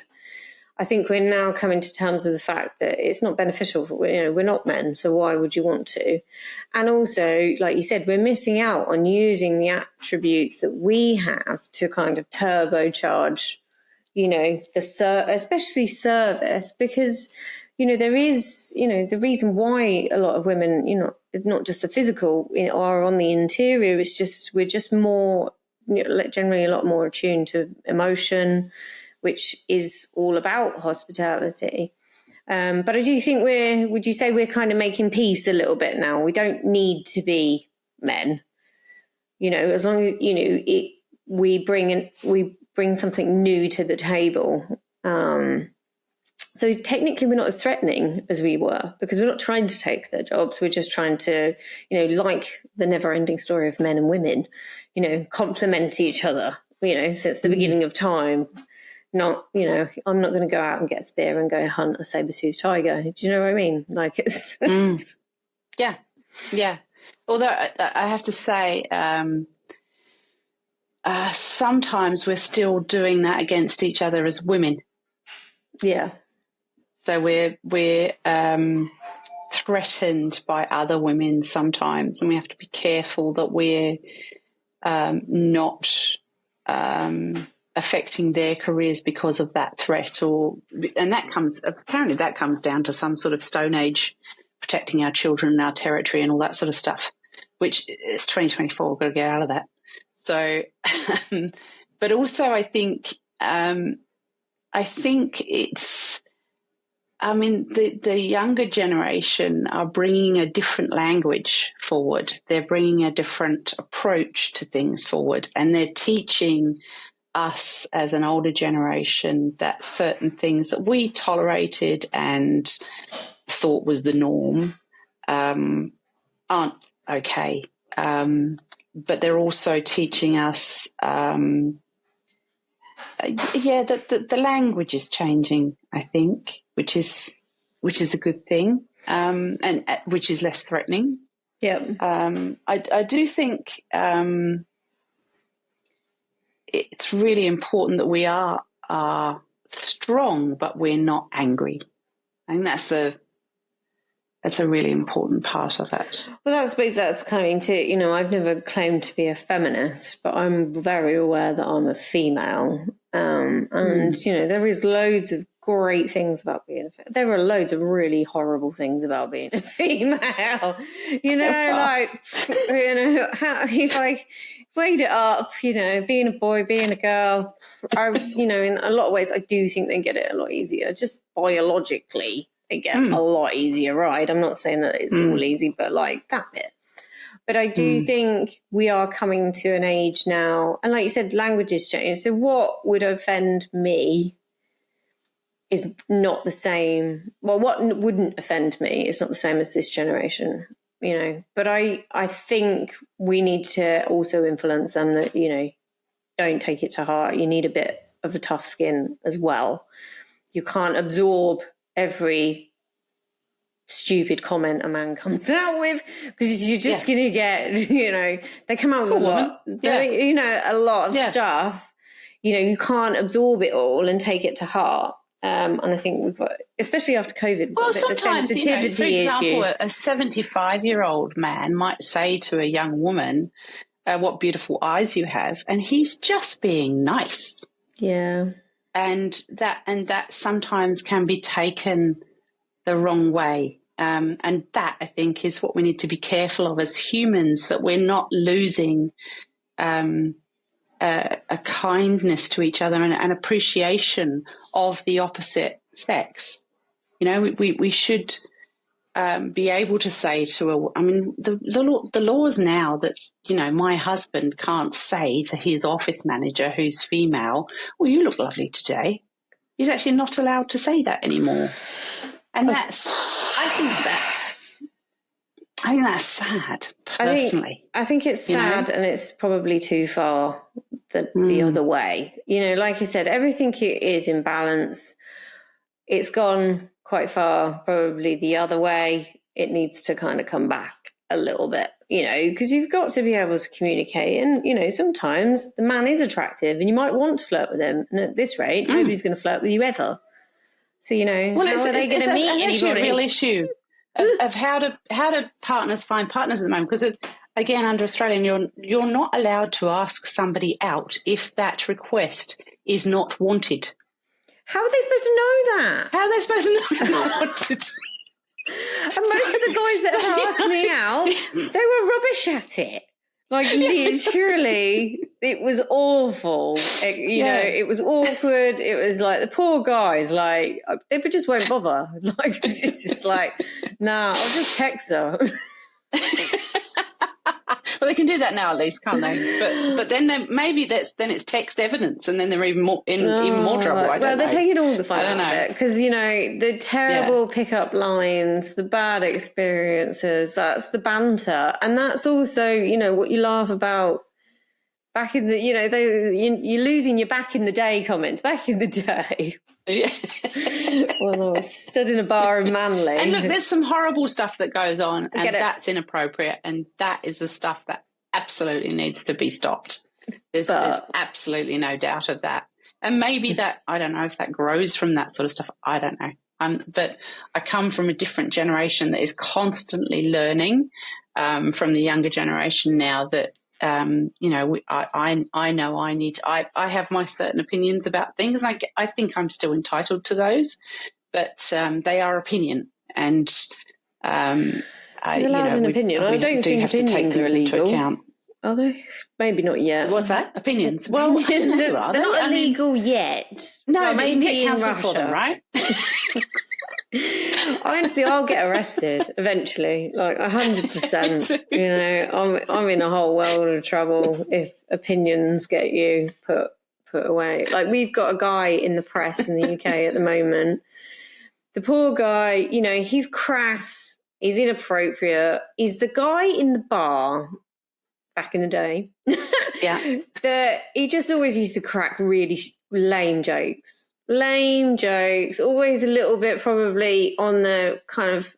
I think we're now coming to terms with the fact that it's not beneficial. We're not men, so why would you want to? And also, like you said, we're missing out on using the attributes that we have to kind of turbocharge, especially service, because, there is, the reason why a lot of women, not just the physical, are on the interior. It's just, we're just more, generally a lot more attuned to emotion, which is all about hospitality. But I do think would you say we're kind of making peace a little bit now? We don't need to be men, as long as, we bring something new to the table. So technically we're not as threatening as we were, because we're not trying to take their jobs. We're just trying to, like the never ending story of men and women, complement each other, since the beginning of time. Not, I'm not going to go out and get a spear and go hunt a saber-toothed tiger. Do you know what I mean? Like it's... Yeah. Although I have to say, sometimes we're still doing that against each other as women. Yeah. So we're threatened by other women sometimes, and we have to be careful that we're not affecting their careers because of that threat. And that comes down to some sort of Stone Age, protecting our children and our territory and all that sort of stuff, which is 2024. We've got to get out of that. So, but also I think it's, the younger generation are bringing a different language forward. They're bringing a different approach to things forward, and they're teaching us as an older generation that certain things that we tolerated and thought was the norm aren't okay. But they're also teaching us, that the language is changing, I think, which is a good thing, and which is less threatening. Yeah. I do think it's really important that we are strong, but we're not angry. I think that's a really important part of it. Well, I suppose that's coming to, I've never claimed to be a feminist, but I'm very aware that I'm a female. And, there is loads of great things about being a female. There are loads of really horrible things about being a female. How, if I weighed it up, being a boy, being a girl, in a lot of ways, I do think they get it a lot easier, just biologically. They get a lot easier ride. I'm not saying that it's all easy, but like that bit. But I do think we are coming to an age now, and like you said, language is changing. So what would offend me is not the same. Well, what wouldn't offend me is not the same as this generation, But I think we need to also influence them that, don't take it to heart. You need a bit of a tough skin as well. You can't absorb every stupid comment a man comes out with, because you're just going to get, they come out with a lot of stuff. You can't absorb it all and take it to heart. And I think we've got, especially after COVID, sometimes, the sensitivity for example, issue. a 75-year-old man might say to a young woman, what beautiful eyes you have, and he's just being nice. Yeah. And that sometimes can be taken the wrong way. And that, I think, is what we need to be careful of as humans, that we're not losing a kindness to each other and an appreciation of the opposite sex. We should be able to say to the laws now that, my husband can't say to his office manager who's female, well, you look lovely today. He's actually not allowed to say that anymore. And I think I think that's sad, personally. I think it's sad, and it's probably too far the other way. You know, like you said, everything is in balance. It's gone quite far, probably the other way. It needs to kind of come back a little bit, you know, because you've got to be able to communicate. And, you know, sometimes the man is attractive and you might want to flirt with him. And at this rate, nobody's going to flirt with you ever. So, you know, how are they going to meet anybody? It's a real issue of how do partners find partners at the moment? Because, again, under Australian, you're not allowed to ask somebody out if that request is not wanted. How are they supposed to know that? How are they supposed to know it's not wanted? And most of the guys that have asked me out, they were rubbish at it. Like, literally, it was awful. You know, it was awkward. It was like the poor guys, like, they just won't bother. Like, it's just like, nah, I'll just text her. Well, they can do that now at least, can't they? But then maybe it's text evidence, and then they're even more trouble. They're taking all the fun out of it because, you know, the terrible pickup lines, the bad experiences, that's the banter, and that's also, you know, what you laugh about back in the, you know, you're losing your back in the day comments back in the day. Yeah. Well, I was stood in a bar in Manly. And look, there's some horrible stuff that goes on, and that's inappropriate, and that is the stuff that absolutely needs to be stopped. There's absolutely no doubt of that. And maybe that, I don't know if that grows from that sort of stuff. I don't know. But I come from a different generation that is constantly learning from the younger generation now that, you know, I know I have my certain opinions about things. I think I'm still entitled to those, but they are opinion, and you're allowed an opinion. I don't think opinions are illegal. Into account. Are they? Maybe not yet. What's that? Opinions? Well, they're not illegal yet. No, well, maybe in Russia, for them, right? Honestly, I'll get arrested eventually, like 100%. You know, I'm in a whole world of trouble if opinions get you put away. Like, we've got a guy in the press in the UK at the moment. The poor guy, you know, he's crass, he's inappropriate. He's the guy in the bar back in the day. Yeah. He just always used to crack really lame jokes. Always a little bit probably on the kind of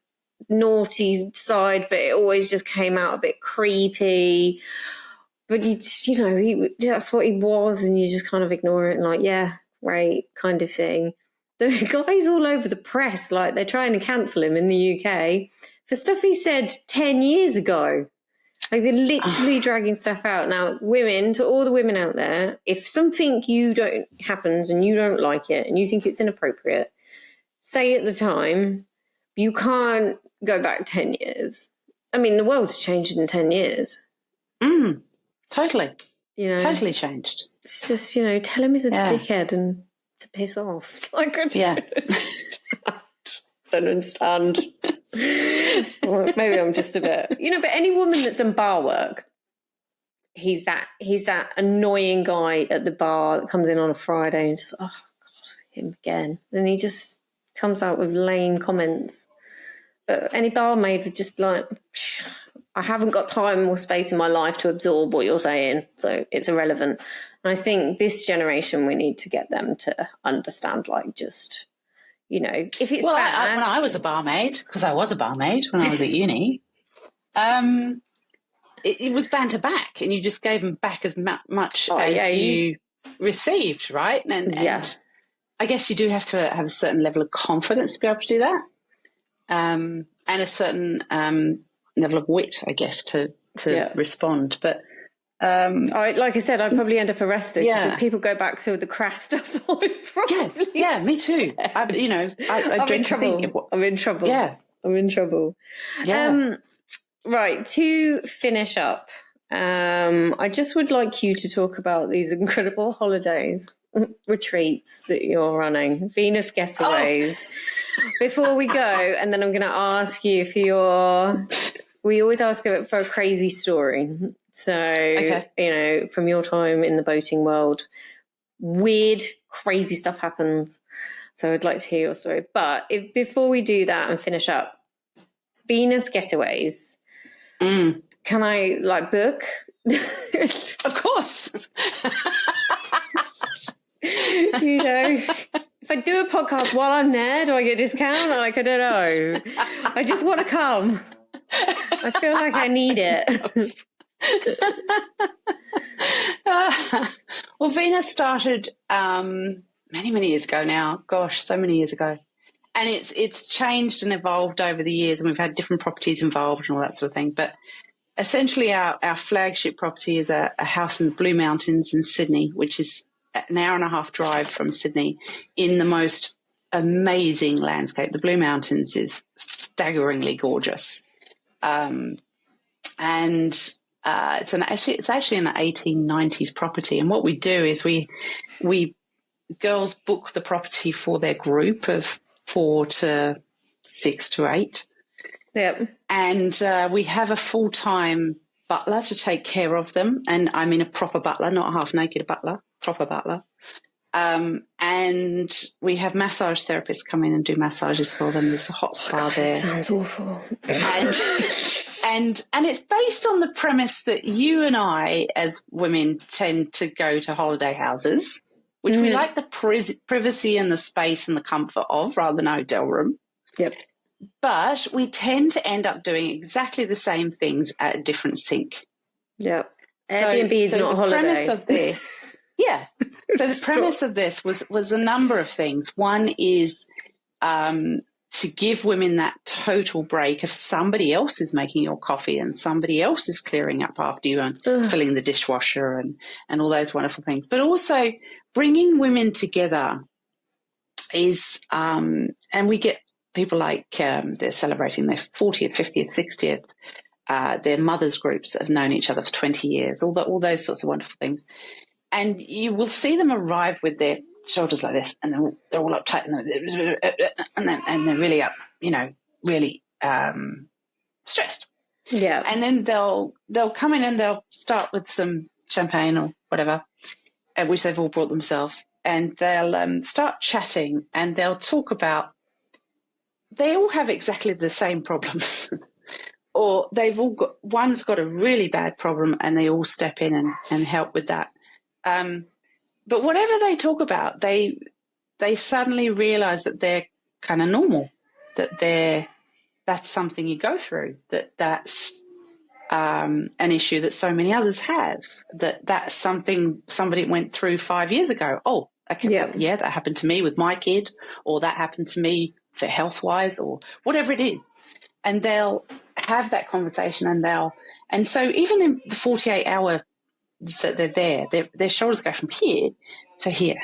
naughty side, but it always just came out a bit creepy. But you know, that's what he was, and you just kind of ignore it and like, yeah, right, kind of thing. The guy's all over the press, like they're trying to cancel him in the UK for stuff he said 10 years ago. Like, they're literally dragging stuff out. Now, women, to all the women out there, if something happens and you don't like it and you think it's inappropriate, say at the time. You can't go back 10 years. I mean, the world's changed in 10 years. Totally. You know, totally changed. It's just, you know, tell him he's a dickhead and to piss off. Like, I don't understand. Well, maybe I'm just a bit, you know, but any woman that's done bar work, he's that annoying guy at the bar that comes in on a Friday and just, oh God, him again. And he just comes out with lame comments. But any barmaid would just be like, I haven't got time or space in my life to absorb what you're saying, so it's irrelevant. And I think this generation, we need to get them to understand, like, just, you know, if it's bad. When I was a barmaid, because I was a barmaid when I was at uni, it was banter back, and you just gave them back as much as you received, right? And I guess you do have to have a certain level of confidence to be able to do that, and a certain level of wit, I guess, to respond. But like I said, I'd probably end up arrested because if people go back to the crass stuff that I probably me too. I'm in trouble. I'm in trouble. Yeah. I'm in trouble. Yeah. Right, to finish up, I just would like you to talk about these incredible holidays, retreats that you're running, Venus Getaways. Before we go, and then I'm going to ask you we always ask for a crazy story. So, you know, from your time in the boating world, weird, crazy stuff happens. So I'd like to hear your story. But before we do that and finish up, Venus Getaways, Mm. Can I like book? Of course. You know, if I do a podcast while I'm there, do I get a discount? Like, I don't know. I just want to come. I feel like I need it. Well, Venus started many years ago now. Gosh, so many years ago. And it's changed and evolved over the years, and we've had different properties involved and all that sort of thing. But essentially our flagship property is a house in the Blue Mountains in Sydney, which is an hour and a half drive from Sydney, in the most amazing landscape. The Blue Mountains is staggeringly gorgeous. And it's actually an 1890s property. And what we do is we girls book the property for their group of 4 to 6 to 8. Yep. And we have a full-time butler to take care of them. And I mean a proper butler, not a half-naked butler, proper butler. And we have massage therapists come in and do massages for them. There's a hot spa there. Sounds awful. And it's based on the premise that you and I, as women, tend to go to holiday houses, which we like the privacy and the space and the comfort of, rather than a hotel room. Yep. But we tend to end up doing exactly the same things at a different sink. Yep. Airbnb is not a holiday. Premise of this, yeah. So the premise of this was a number of things. One is to give women that total break if somebody else is making your coffee and somebody else is clearing up after you and filling the dishwasher and all those wonderful things. But also bringing women together is, and we get people like they're celebrating their 40th, 50th, 60th, their mothers groups that have known each other for 20 years, all those sorts of wonderful things. And you will see them arrive with their shoulders like this, and they're all uptight, and they're really up, really stressed. Yeah. And then they'll come in and they'll start with some champagne or whatever, which they've all brought themselves, and they'll start chatting, and they'll talk about, they all have exactly the same problems. Or they've all got, one's got a really bad problem and they all step in and help with that. But whatever they talk about, they suddenly realise that they're kind of normal, that that's something you go through, that's an issue that so many others have, that's something somebody went through 5 years ago. Oh, okay, yeah, that happened to me with my kid, or that happened to me for health-wise, or whatever it is. And they'll have that conversation, and so even in the 48 hours that they're there, their shoulders go from here to here,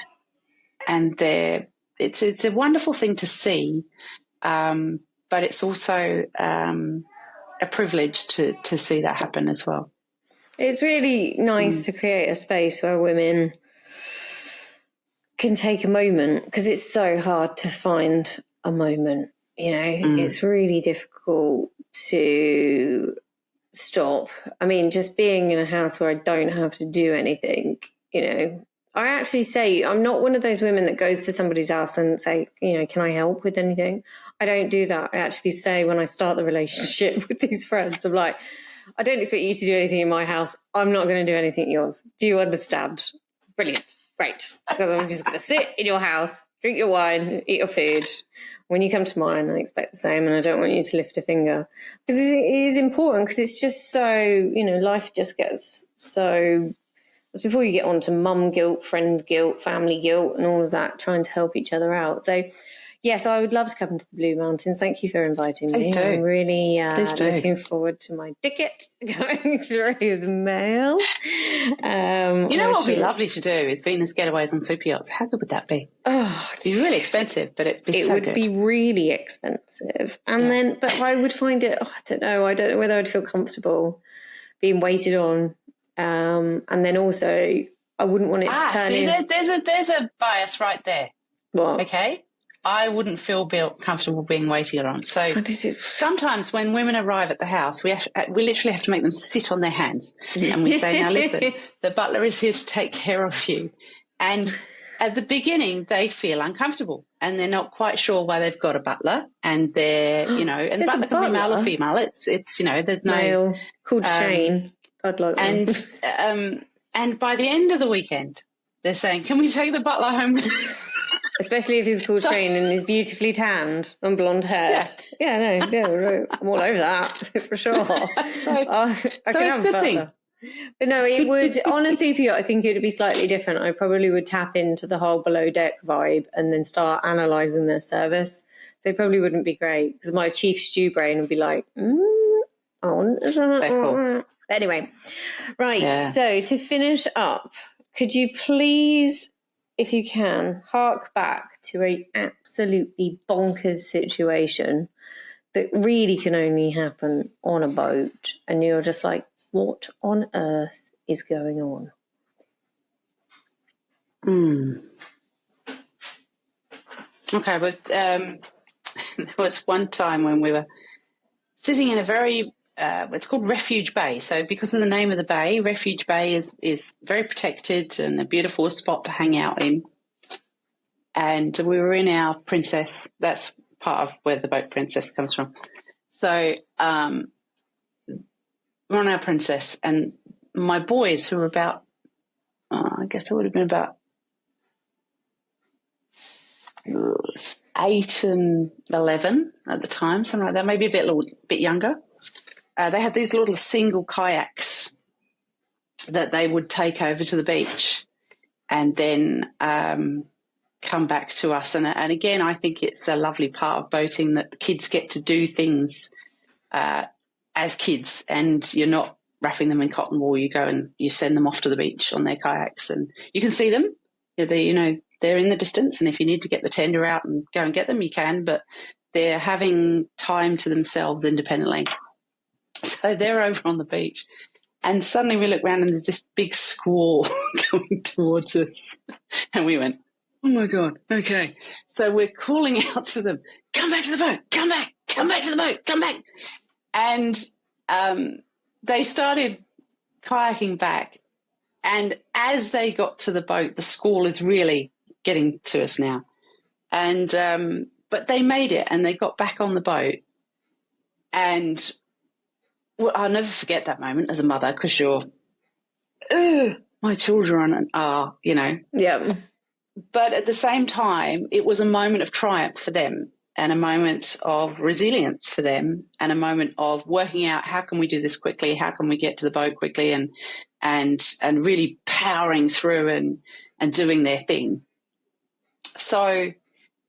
and it's a wonderful thing to see, but it's also a privilege to see that happen as well. It's really nice to create a space where women can take a moment, because it's so hard to find a moment. It's really difficult to stop. I mean, just being in a house where I don't have to do anything, I actually say I'm not one of those women that goes to somebody's house and say, can I help with anything? I don't do that. I actually say, when I start the relationship with these friends, I'm like, I don't expect you to do anything in my house. I'm not going to do anything in yours. Do you understand? Brilliant. Great. Because I'm just going to sit in your house, drink your wine, eat your food. When you come to mine, I expect the same, and I don't want you to lift a finger, because it is important, because it's just so, life just gets so, it's before you get on to mum guilt, friend guilt, family guilt, and all of that, trying to help each other out. So, yes, I would love to come to the Blue Mountains. Thank you for inviting me. Please do. I'm really looking forward to my ticket going through the mail. What would be lovely to do is Venus Getaways on Superyachts. How good would that be? Oh, it'd be really expensive, but it'd be so good. It would be really expensive. And then, but I would find it, I don't know whether I'd feel comfortable being waited on. And then also, I wouldn't want it to turn in. There's a bias right there. What? Okay. I wouldn't feel comfortable being waited on. So sometimes when women arrive at the house, we literally have to make them sit on their hands, and we say, now listen, the butler is here to take care of you. And at the beginning, they feel uncomfortable and they're not quite sure why they've got a butler, and they're, and the butler can be male or female. It's there's no male called Shane. I'd like one. And by the end of the weekend, they're saying, "Can we take the butler home with us?" Especially if he's called Shane and he's beautifully tanned and blonde haired. I'm all over that for sure. So I can have a good thing. But no, it would, on a super yacht, I think it would be slightly different. I probably would tap into the whole below deck vibe and then start analysing their service. So it probably wouldn't be great because my chief stew brain would be like, Anyway, right. Yeah. So to finish up, could you please, if you can, hark back to a absolutely bonkers situation that really can only happen on a boat and you're just like, what on earth is going on? Okay, but there was one time when we were sitting in a very, it's called Refuge Bay. So because of the name of the bay, Refuge Bay is very protected and a beautiful spot to hang out in. And we were in our Princess. That's part of where the boat Princess comes from. So we're on our Princess, and my boys, who were about, I guess I would have been about 8 and 11 at the time, something like that, maybe a little bit younger. They had these little single kayaks that they would take over to the beach and then come back to us. And again, I think it's a lovely part of boating that the kids get to do things as kids, and you're not wrapping them in cotton wool. You go and you send them off to the beach on their kayaks, and you can see them. They're in the distance, and if you need to get the tender out and go and get them, you can, but they're having time to themselves independently. So they're over on the beach, and suddenly we look around and there's this big squall coming towards us, and we went, oh, my God, okay. So we're calling out to them, come back to the boat, come back to the boat, come back. And they started kayaking back, and as they got to the boat, the squall is really getting to us now. And but they made it, and they got back on the boat. And I'll never forget that moment as a mother, because you're, my children are, Yeah. But at the same time, it was a moment of triumph for them, and a moment of resilience for them, and a moment of working out, how can we do this quickly? How can we get to the boat quickly? And really powering through and doing their thing. So,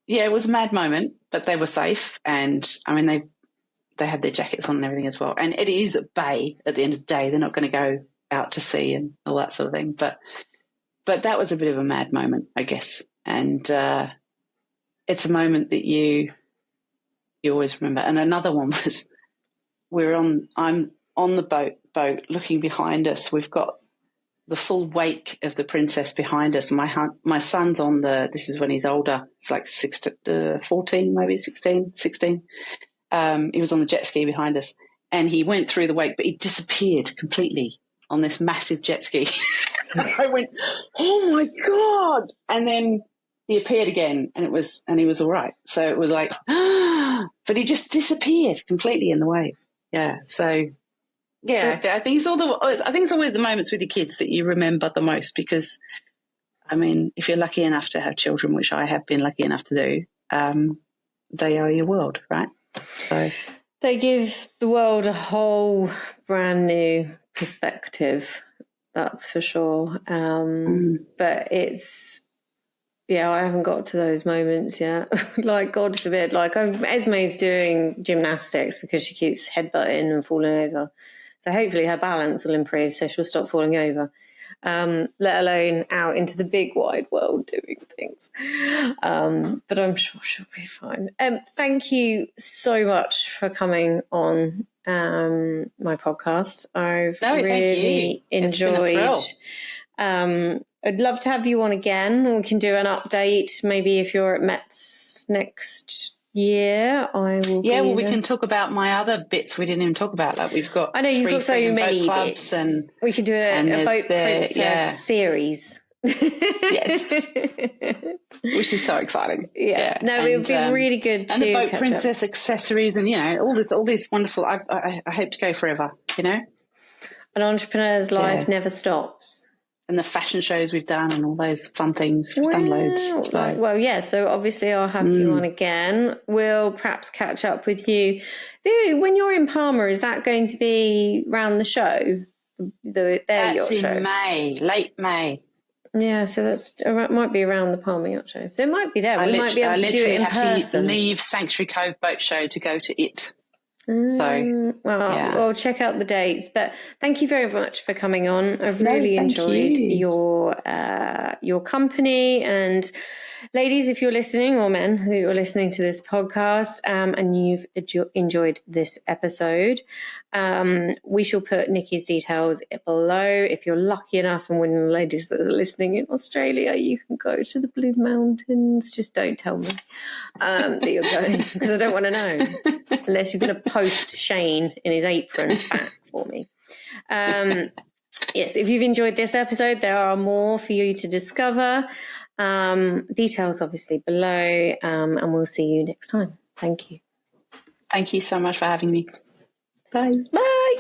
yeah, it was a mad moment, but they were safe. And I mean, they had their jackets on and everything as well. And it is a bay at the end of the day. They're not going to go out to sea and all that sort of thing. But that was a bit of a mad moment, I guess. And it's a moment that you always remember. And another one was, I'm on the boat looking behind us. We've got the full wake of the Princess behind us. My son's on this is when he's older. It's like 14, maybe 16. He was on the jet ski behind us, and he went through the wake, but he disappeared completely on this massive jet ski. I went, oh my God. And then he appeared again, and he was all right. So it was like, but he just disappeared completely in the waves. Yeah. So yeah, I think it's always the moments with your kids that you remember the most, because I mean, if you're lucky enough to have children, which I have been lucky enough to do, they are your world, right? So they give the world a whole brand new perspective. That's for sure. But it's, I haven't got to those moments yet. Like, God forbid. Like, Esme's doing gymnastics because she keeps headbutting and falling over. So hopefully her balance will improve, so she'll stop falling over. Let alone out into the big wide world doing things. But I'm sure she'll be fine. Thank you so much for coming on my podcast. I've really enjoyed. I'd love to have you on again. We can do an update, maybe if you're at Metz next year. I will. Yeah, well, we can talk about my other bits we didn't even talk about. Like, we've got. I know you've got so many clubs, bits, and we could do a boat princess series. Yes. Which is so exciting. Yeah. No, it would be really good to and the boat catch princess accessories and, all this wonderful, I hope to go forever, An entrepreneur's life never stops. And the fashion shows we've done and all those fun things. We've done loads. So. So obviously I'll have you on again. We'll perhaps catch up with you. When you're in Palma, is that going to be round the show? That's in May, late May. Yeah, so it might be around the Palma Yacht Show. So it might be there. We might be able to do it in person. I have to leave Sanctuary Cove Boat Show to go to it. We'll check out the dates. But thank you very much for coming on. I've really enjoyed your company. And ladies, if you're listening, or men who are listening to this podcast, and you've enjoyed this episode, we shall put Nicky's details below. If you're lucky enough, and when the ladies that are listening in Australia, you can go to the Blue Mountains. Just don't tell me that you're going, because I don't want to know, unless you're going to post Shane in his apron back for me. Yes, if you've enjoyed this episode, there are more for you to discover. Details obviously below, and we'll see you next time. Thank you. Thank you so much for having me. Bye. Bye.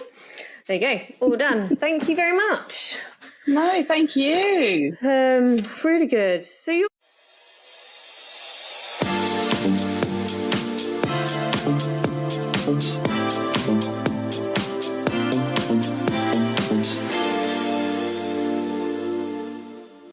There you go. All done. Thank you very much. No, thank you. Really good. So you